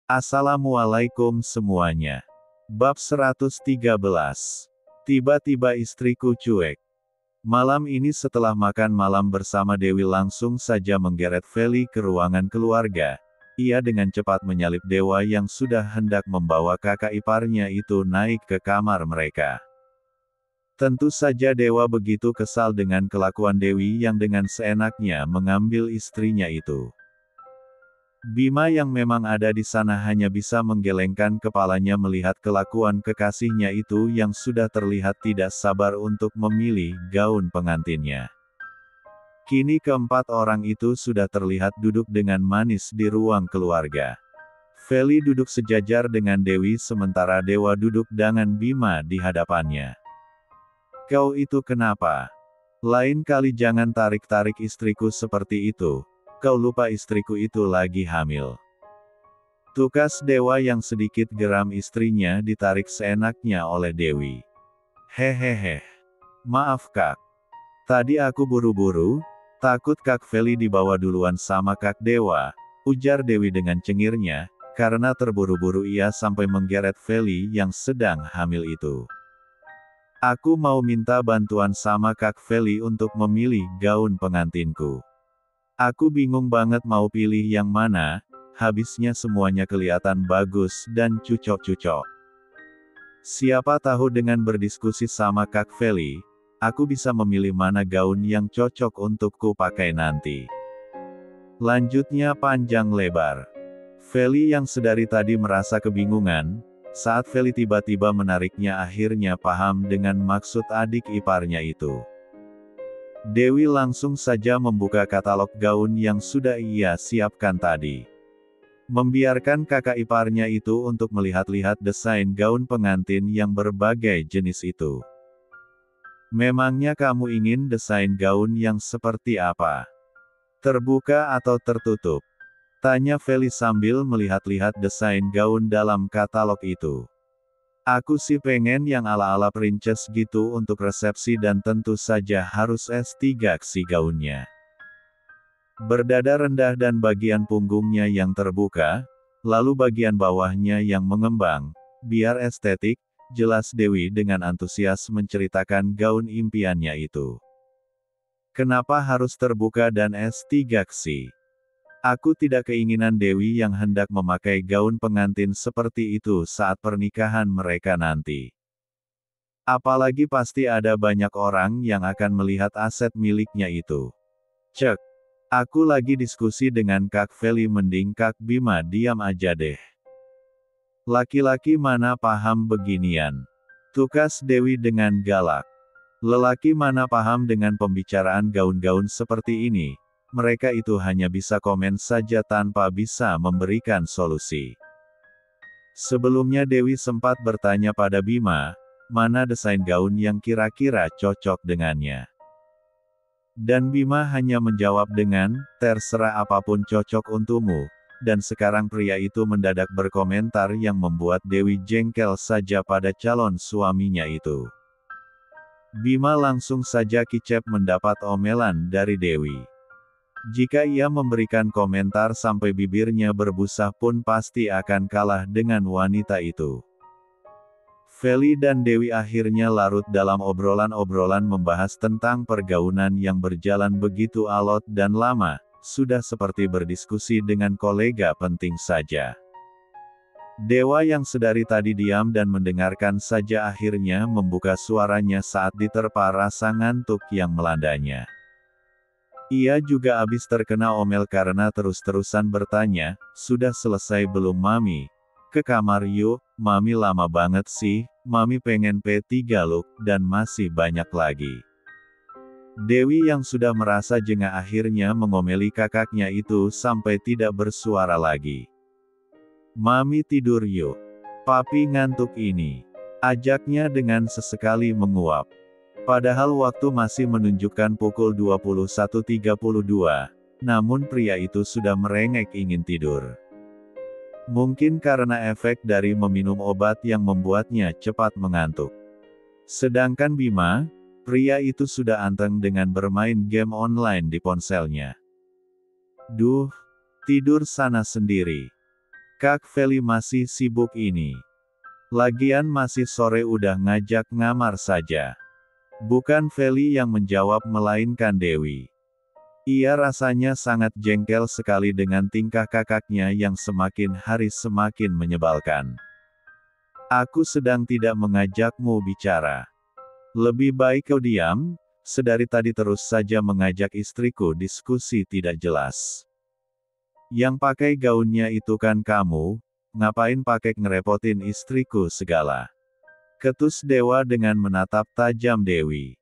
Assalamualaikum semuanya. Bab 113. Tiba-tiba istriku cuek. Malam ini setelah makan malam bersama Dewi langsung saja menggeret Feli ke ruangan keluarga. Ia dengan cepat menyalip Dewa yang sudah hendak membawa kakak iparnya itu naik ke kamar mereka. Tentu saja Dewa begitu kesal dengan kelakuan Dewi yang dengan seenaknya mengambil istrinya itu. Bima yang memang ada di sana hanya bisa menggelengkan kepalanya melihat kelakuan kekasihnya itu yang sudah terlihat tidak sabar untuk memilih gaun pengantinnya. Kini keempat orang itu sudah terlihat duduk dengan manis di ruang keluarga. Feli duduk sejajar dengan Dewi sementara Dewa duduk dengan Bima di hadapannya. "Kau itu kenapa? Lain kali jangan tarik-tarik istriku seperti itu. Kau lupa istriku itu lagi hamil." Tukas Dewa yang sedikit geram istrinya ditarik seenaknya oleh Dewi. "Hehehe. Maaf Kak. Tadi aku buru-buru, takut Kak Feli dibawa duluan sama Kak Dewa," ujar Dewi dengan cengirnya, karena terburu-buru ia sampai menggeret Feli yang sedang hamil itu. "Aku mau minta bantuan sama Kak Feli untuk memilih gaun pengantinku. Aku bingung banget mau pilih yang mana, habisnya semuanya kelihatan bagus dan cucok-cucok. Siapa tahu dengan berdiskusi sama Kak Feli, aku bisa memilih mana gaun yang cocok untukku pakai nanti." Lanjutnya panjang lebar. Feli yang sedari tadi merasa kebingungan, saat Feli tiba-tiba menariknya akhirnya paham dengan maksud adik iparnya itu. Dewi langsung saja membuka katalog gaun yang sudah ia siapkan tadi. Membiarkan kakak iparnya itu untuk melihat-lihat desain gaun pengantin yang berbagai jenis itu. "Memangnya kamu ingin desain gaun yang seperti apa? Terbuka atau tertutup?" tanya Feli sambil melihat-lihat desain gaun dalam katalog itu. "Aku sih pengen yang ala-ala princess gitu untuk resepsi dan tentu saja harus S3 si gaunnya. Berdada rendah dan bagian punggungnya yang terbuka, lalu bagian bawahnya yang mengembang, biar estetik," jelas Dewi dengan antusias menceritakan gaun impiannya itu. "Kenapa harus terbuka dan S3 sih? Aku tidak keinginan Dewi yang hendak memakai gaun pengantin seperti itu saat pernikahan mereka nanti. Apalagi pasti ada banyak orang yang akan melihat aset miliknya itu. Cek. Aku lagi diskusi dengan Kak Feli mending Kak Bima diam aja deh. Laki-laki mana paham beginian?" tukas Dewi dengan galak. "Lelaki mana paham dengan pembicaraan gaun-gaun seperti ini? Mereka itu hanya bisa komen saja tanpa bisa memberikan solusi." Sebelumnya Dewi sempat bertanya pada Bima, mana desain gaun yang kira-kira cocok dengannya. Dan Bima hanya menjawab dengan, "Terserah apapun cocok untukmu," dan sekarang pria itu mendadak berkomentar yang membuat Dewi jengkel saja pada calon suaminya itu. Bima langsung saja kicep mendapat omelan dari Dewi. Jika ia memberikan komentar sampai bibirnya berbusa pun pasti akan kalah dengan wanita itu. Feli dan Dewi akhirnya larut dalam obrolan-obrolan membahas tentang pergaulan yang berjalan begitu alot dan lama, sudah seperti berdiskusi dengan kolega penting saja. Dewa yang sedari tadi diam dan mendengarkan saja akhirnya membuka suaranya saat diterpa rasa ngantuk yang melandanya. Ia juga habis terkena omel karena terus-terusan bertanya, "Sudah selesai belum Mami? Ke kamar yuk, Mami lama banget sih, Mami pengen P3 look, dan masih banyak lagi." Dewi yang sudah merasa jengah akhirnya mengomeli kakaknya itu sampai tidak bersuara lagi. "Mami tidur yuk. Papi ngantuk ini," ajaknya dengan sesekali menguap. Padahal waktu masih menunjukkan pukul 21.32, namun pria itu sudah merengek ingin tidur. Mungkin karena efek dari meminum obat yang membuatnya cepat mengantuk. Sedangkan Bima, pria itu sudah anteng dengan bermain game online di ponselnya. Duh, tidur sana sendiri. Kak Feli masih sibuk ini. Lagian masih sore udah ngajak ngamar saja. Bukan Feli yang menjawab melainkan Dewi. Ia rasanya sangat jengkel sekali dengan tingkah kakaknya yang semakin hari semakin menyebalkan. Aku sedang tidak mengajakmu bicara. Lebih baik kau diam, sedari tadi terus saja mengajak istriku diskusi tidak jelas. Yang pakai gaunnya itu kan kamu, ngapain pakai ngerepotin istriku segala. Ketus Dewa dengan menatap tajam Dewi.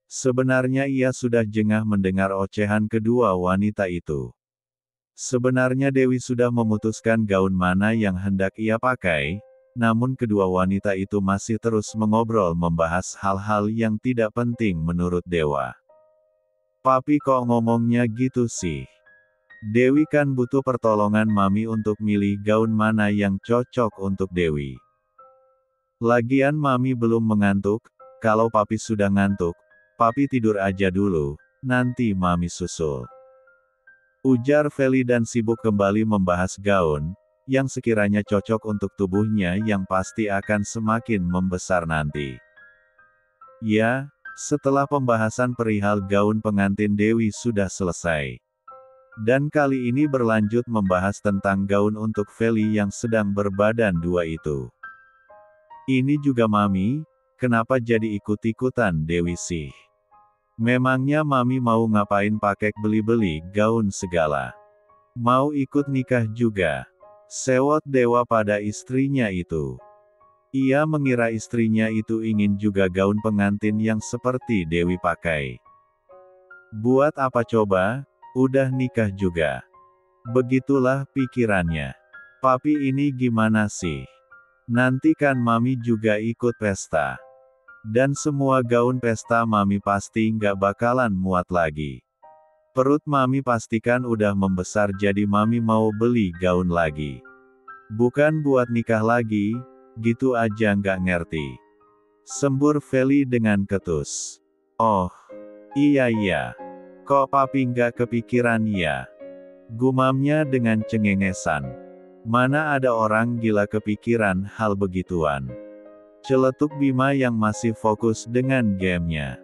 Sebenarnya ia sudah jengah mendengar ocehan kedua wanita itu. Sebenarnya Dewi sudah memutuskan gaun mana yang hendak ia pakai, namun kedua wanita itu masih terus mengobrol membahas hal-hal yang tidak penting menurut Dewa. Papi kok ngomongnya gitu sih? Dewi kan butuh pertolongan Mami untuk milih gaun mana yang cocok untuk Dewi. Lagian Mami belum mengantuk, kalau Papi sudah ngantuk, Papi tidur aja dulu, nanti Mami susul. Ujar Feli dan sibuk kembali membahas gaun, yang sekiranya cocok untuk tubuhnya yang pasti akan semakin membesar nanti. Ya, setelah pembahasan perihal gaun pengantin Dewi sudah selesai. Dan kali ini berlanjut membahas tentang gaun untuk Feli yang sedang berbadan dua itu. Ini juga Mami, kenapa jadi ikut-ikutan Dewi sih? Memangnya Mami mau ngapain pakai beli-beli gaun segala? Mau ikut nikah juga? Sewot Dewa pada istrinya itu. Ia mengira istrinya itu ingin juga gaun pengantin yang seperti Dewi pakai. Buat apa coba? Udah nikah juga. Begitulah pikirannya. Papi ini gimana sih? Nanti kan Mami juga ikut pesta. Dan semua gaun pesta Mami pasti nggak bakalan muat lagi. Perut Mami pastikan udah membesar jadi Mami mau beli gaun lagi. Bukan buat nikah lagi, gitu aja nggak ngerti. Sembur Feli dengan ketus. Oh, iya. Kok Papi nggak kepikiran ya? Gumamnya dengan cengengesan. Mana ada orang gila kepikiran hal begituan. Celetuk Bima yang masih fokus dengan gamenya.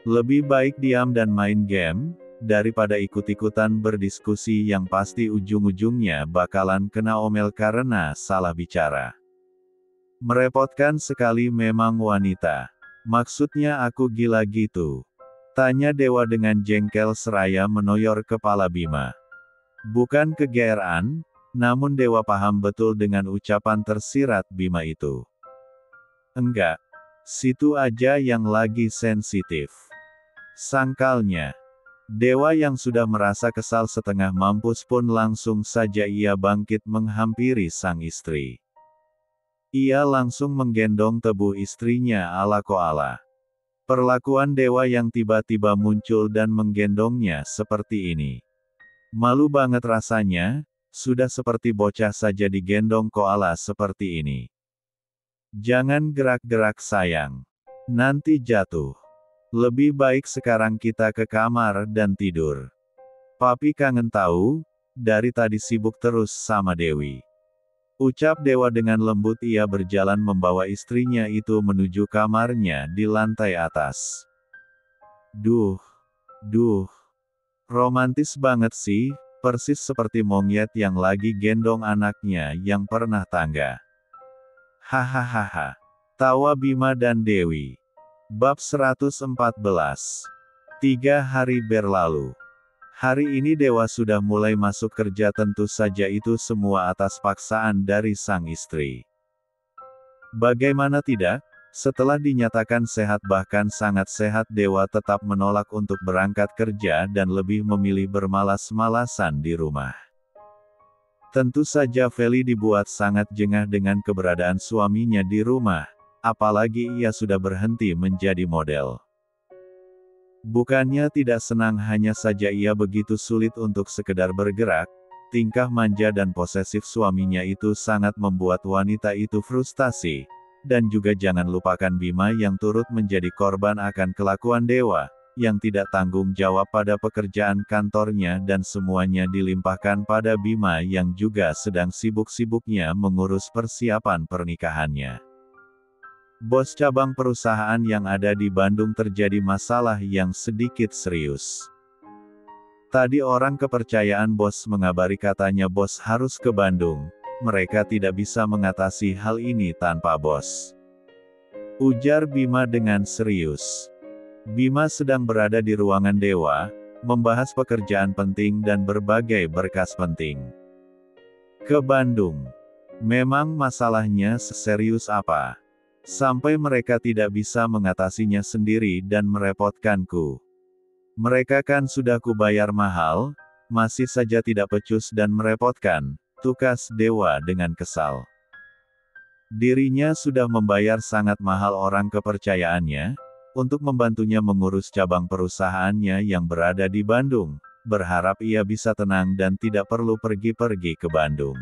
Lebih baik diam dan main game, daripada ikut-ikutan berdiskusi yang pasti ujung-ujungnya bakalan kena omel karena salah bicara. Merepotkan sekali memang wanita. Maksudnya aku gila gitu? Tanya Dewa dengan jengkel seraya menoyor kepala Bima. Bukan kegeeran, namun Dewa paham betul dengan ucapan tersirat Bima itu. Enggak. Situ aja yang lagi sensitif. Sangkalnya. Dewa yang sudah merasa kesal setengah mampus pun langsung saja ia bangkit menghampiri sang istri. Ia langsung menggendong tubuh istrinya ala koala. Perlakuan Dewa yang tiba-tiba muncul dan menggendongnya seperti ini. Malu banget rasanya, sudah seperti bocah saja digendong koala seperti ini. Jangan gerak-gerak sayang. Nanti jatuh. Lebih baik sekarang kita ke kamar dan tidur. Papi kangen tahu, dari tadi sibuk terus sama Dewi. Ucap Dewa dengan lembut ia berjalan membawa istrinya itu menuju kamarnya di lantai atas. Duh, romantis banget sih, persis seperti monyet yang lagi gendong anaknya yang pernah tangga. Hahaha. Tawa Bima dan Dewi. Bab 114. 3 hari berlalu. Hari ini Dewa sudah mulai masuk kerja, tentu saja itu semua atas paksaan dari sang istri. Bagaimana tidak, setelah dinyatakan sehat bahkan sangat sehat Dewa tetap menolak untuk berangkat kerja dan lebih memilih bermalas-malasan di rumah. Tentu saja Feli dibuat sangat jengah dengan keberadaan suaminya di rumah, apalagi ia sudah berhenti menjadi model. Bukannya tidak senang, hanya saja ia begitu sulit untuk sekedar bergerak, tingkah manja dan posesif suaminya itu sangat membuat wanita itu frustasi, dan juga jangan lupakan Bima yang turut menjadi korban akan kelakuan Dewa, yang tidak tanggung jawab pada pekerjaan kantornya dan semuanya dilimpahkan pada Bima yang juga sedang sibuk-sibuknya mengurus persiapan pernikahannya. Bos cabang perusahaan yang ada di Bandung terjadi masalah yang sedikit serius. Tadi orang kepercayaan bos mengabari katanya bos harus ke Bandung. Mereka tidak bisa mengatasi hal ini tanpa bos. Ujar Bima dengan serius. Bima sedang berada di ruangan dewa, membahas pekerjaan penting dan berbagai berkas penting. Ke Bandung. Memang masalahnya seserius apa? Sampai mereka tidak bisa mengatasinya sendiri dan merepotkanku. Mereka kan sudah kubayar mahal, masih saja tidak pecus dan merepotkan, tukas dewa dengan kesal. Dirinya sudah membayar sangat mahal orang kepercayaannya, untuk membantunya mengurus cabang perusahaannya yang berada di Bandung, berharap ia bisa tenang dan tidak perlu pergi-pergi ke Bandung.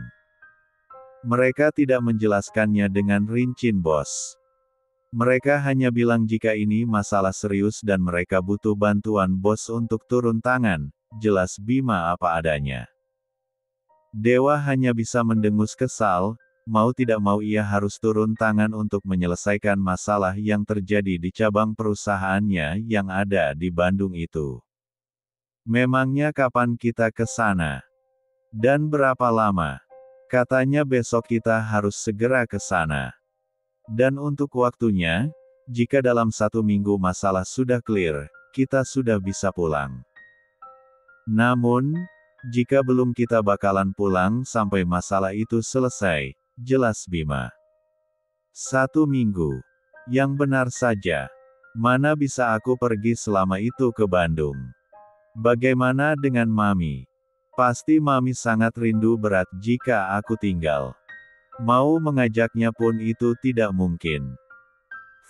Mereka tidak menjelaskannya dengan rinci bos. Mereka hanya bilang jika ini masalah serius dan mereka butuh bantuan bos untuk turun tangan, jelas Bima apa adanya. Dewa hanya bisa mendengus kesal, mau tidak mau ia harus turun tangan untuk menyelesaikan masalah yang terjadi di cabang perusahaannya yang ada di Bandung itu. Memangnya kapan kita ke sana? Dan berapa lama? Katanya besok kita harus segera ke sana. Dan untuk waktunya, jika dalam 1 minggu masalah sudah clear, kita sudah bisa pulang. Namun, jika belum kita bakalan pulang sampai masalah itu selesai, jelas Bima. 1 minggu. Yang benar saja. Mana bisa aku pergi selama itu ke Bandung? Bagaimana dengan Mami? Pasti Mami sangat rindu berat jika aku tinggal. Mau mengajaknya pun itu tidak mungkin.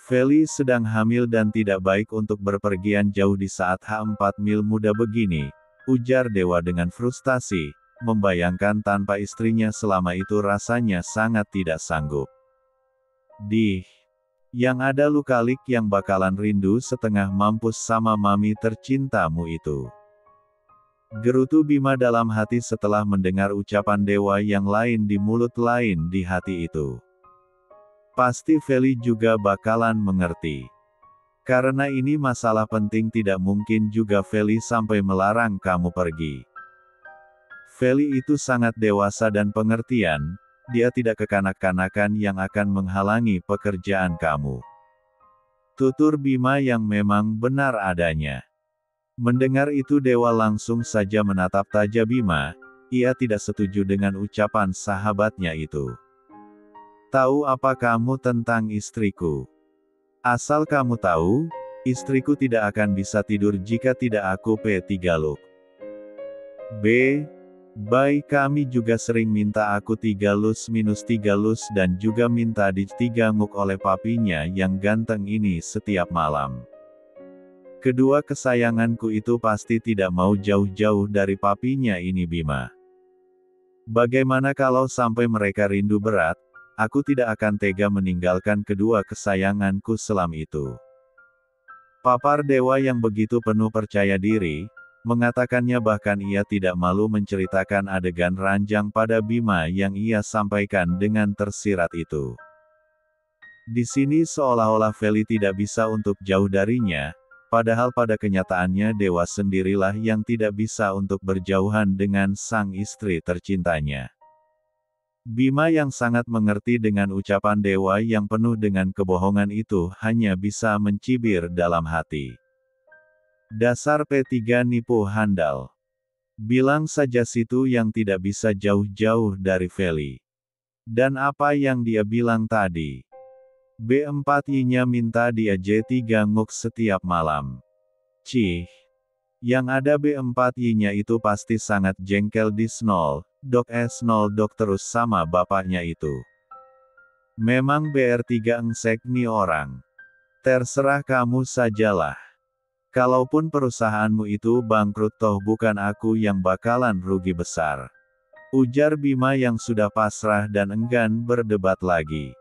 Feli sedang hamil dan tidak baik untuk berpergian jauh di saat H4 mil muda begini, ujar Dewa dengan frustasi, membayangkan tanpa istrinya selama itu rasanya sangat tidak sanggup. Yang ada Lukalik yang bakalan rindu setengah mampus sama Mami tercintamu itu. Gerutu Bima dalam hati setelah mendengar ucapan Dewa yang lain di mulut lain di hati itu. Pasti Feli juga bakalan mengerti. Karena ini masalah penting tidak mungkin juga Feli sampai melarang kamu pergi. Feli itu sangat dewasa dan pengertian, dia tidak kekanak-kanakan yang akan menghalangi pekerjaan kamu. Tutur Bima yang memang benar adanya. Mendengar itu Dewa langsung saja menatap tajam Bima, ia tidak setuju dengan ucapan sahabatnya itu. Tahu apa kamu tentang istriku? Asal kamu tahu, istriku tidak akan bisa tidur jika tidak aku P3 look. Baik kami juga sering minta aku 3 lus dan juga minta di 3 nguk oleh papinya yang ganteng ini setiap malam. Kedua kesayanganku itu pasti tidak mau jauh-jauh dari papinya ini Bima. Bagaimana kalau sampai mereka rindu berat, aku tidak akan tega meninggalkan kedua kesayanganku selam itu. Papar Dewa yang begitu penuh percaya diri, mengatakannya bahkan ia tidak malu menceritakan adegan ranjang pada Bima yang ia sampaikan dengan tersirat itu. Di sini seolah-olah Feli tidak bisa untuk jauh darinya, padahal pada kenyataannya Dewa sendirilah yang tidak bisa untuk berjauhan dengan sang istri tercintanya. Bima yang sangat mengerti dengan ucapan Dewa yang penuh dengan kebohongan itu hanya bisa mencibir dalam hati. Dasar P3 nipu handal. Bilang saja situ yang tidak bisa jauh-jauh dari Feli. Dan apa yang dia bilang tadi? B4-nya minta dia J3 nguk setiap malam. Yang ada B4-nya itu pasti sangat jengkel di S0, Dok S0 Dok terus sama bapaknya itu. Memang BR3 engsek nih orang. Terserah kamu sajalah. Kalaupun perusahaanmu itu bangkrut toh bukan aku yang bakalan rugi besar. Ujar Bima yang sudah pasrah dan enggan berdebat lagi.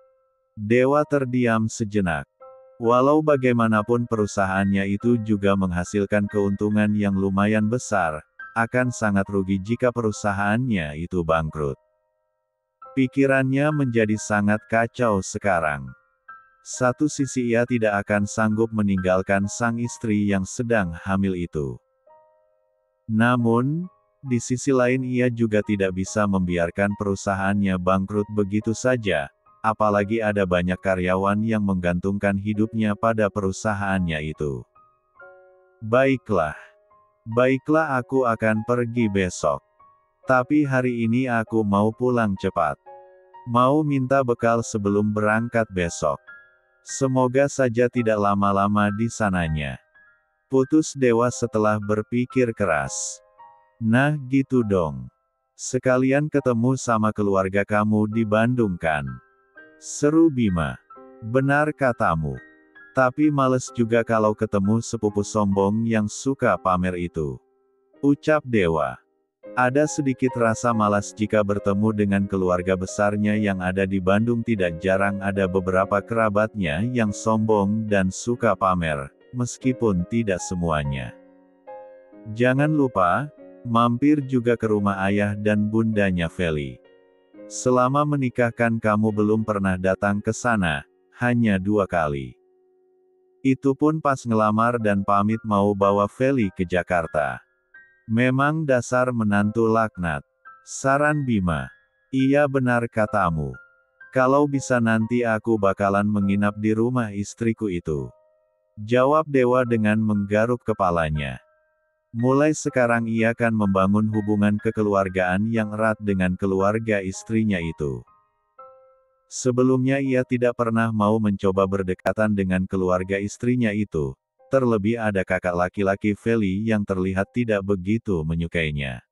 Dewa terdiam sejenak. Walau bagaimanapun perusahaannya itu juga menghasilkan keuntungan yang lumayan besar, akan sangat rugi jika perusahaannya itu bangkrut. Pikirannya menjadi sangat kacau sekarang. Satu sisi ia tidak akan sanggup meninggalkan sang istri yang sedang hamil itu. Namun, di sisi lain ia juga tidak bisa membiarkan perusahaannya bangkrut begitu saja, apalagi ada banyak karyawan yang menggantungkan hidupnya pada perusahaannya itu. Baiklah. Baiklah, aku akan pergi besok. Tapi hari ini aku mau pulang cepat. Mau minta bekal sebelum berangkat besok. Semoga saja tidak lama-lama di sananya. Putus Dewa setelah berpikir keras. Nah gitu dong. Sekalian ketemu sama keluarga kamu di Bandung kan? Seru Bima. Benar katamu. Tapi males juga kalau ketemu sepupu sombong yang suka pamer itu. Ucap Dewa. Ada sedikit rasa malas jika bertemu dengan keluarga besarnya yang ada di Bandung. Tidak jarang ada beberapa kerabatnya yang sombong dan suka pamer, meskipun tidak semuanya. Jangan lupa, mampir juga ke rumah ayah dan bundanya Feli. Selama menikahkan kamu belum pernah datang ke sana, hanya 2 kali. Itu pun pas ngelamar dan pamit mau bawa Feli ke Jakarta. Memang dasar menantu laknat. Saran Bima. Iya benar katamu. Kalau bisa nanti aku bakalan menginap di rumah istriku itu. Jawab Dewa dengan menggaruk kepalanya. Mulai sekarang ia akan membangun hubungan kekeluargaan yang erat dengan keluarga istrinya itu. Sebelumnya ia tidak pernah mau mencoba berdekatan dengan keluarga istrinya itu. Terlebih ada kakak laki-laki Feli yang terlihat tidak begitu menyukainya.